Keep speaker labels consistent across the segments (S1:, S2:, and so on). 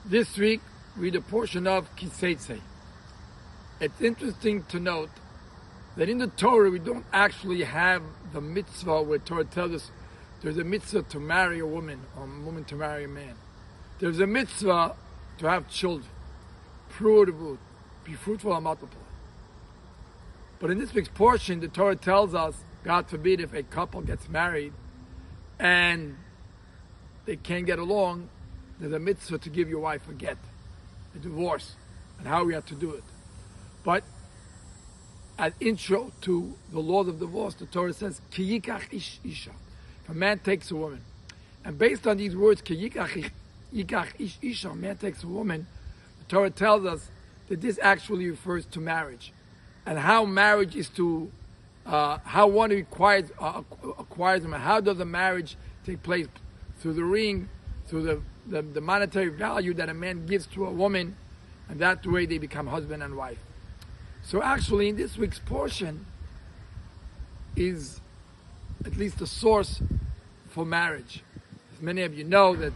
S1: This week, read a portion of Teizei. It's interesting to note that in the Torah, we don't actually have the mitzvah where Torah tells us there's a mitzvah to marry a woman or a woman to marry a man. There's a mitzvah to have children, be fruitful and multiply. But in this week's portion, the Torah tells us, God forbid, if a couple gets married and they can't get along, there's a mitzvah to give your wife a get, a divorce, and how we have to do it. But as intro to the laws of divorce, the Torah says, Ki yikach ish isha. If a man takes a woman. And based on these words, Ki yikach ish isha, a man takes a woman, the Torah tells us that this actually refers to marriage. And how marriage is to, how one acquires them, and how does a marriage take place? Through the ring, through the monetary value that a man gives to a woman, and that way they become husband and wife. So actually in this week's portion is at least the source for marriage. As many of you know that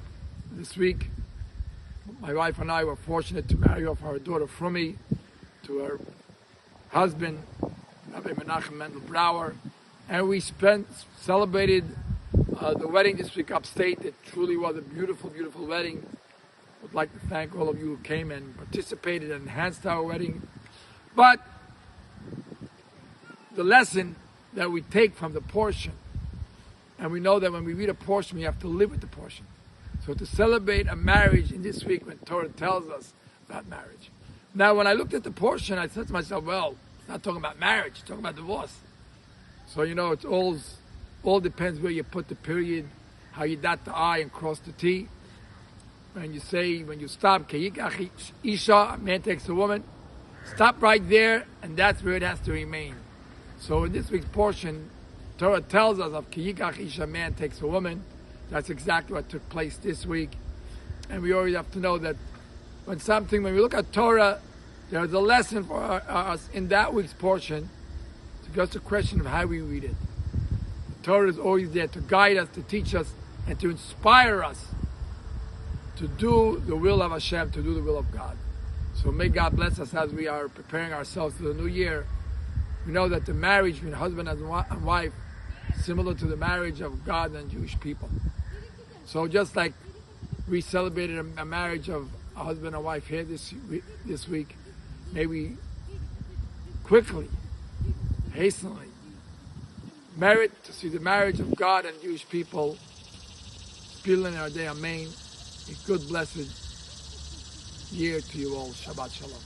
S1: this week my wife and I were fortunate to marry off our daughter Frumi to her husband, Rabbi Menachem Mendel Brauer, and we celebrated the wedding this week upstate. It truly was a beautiful, beautiful wedding. I would like to thank all of you who came and participated and enhanced our wedding. But the lesson that we take from the portion, and we know that when we read a portion, we have to live with the portion. So to celebrate a marriage in this week when Torah tells us about marriage. Now, when I looked at the portion, I said to myself, well, it's not talking about marriage, it's talking about divorce. So, it's all depends where you put the period, how you dot the I and cross the T. When you stop, Ki yikach isha, a man takes a woman, stop right there, and that's where it has to remain. So in this week's portion, Torah tells us of Ki yikach isha, a man takes a woman. That's exactly what took place this week. And we always have to know that when we look at Torah, there's a lesson for us in that week's portion. It's just a question of how we read it. The Torah is always there to guide us, to teach us, and to inspire us to do the will of Hashem, to do the will of God. So may God bless us as we are preparing ourselves for the new year. We know that the marriage between husband and wife is similar to the marriage of God and Jewish people. So just like we celebrated a marriage of a husband and wife here this week, may we quickly, hastily merit to see the marriage of God and Jewish people speedily in our day. Amen. A good, blessed year to you all. Shabbat Shalom.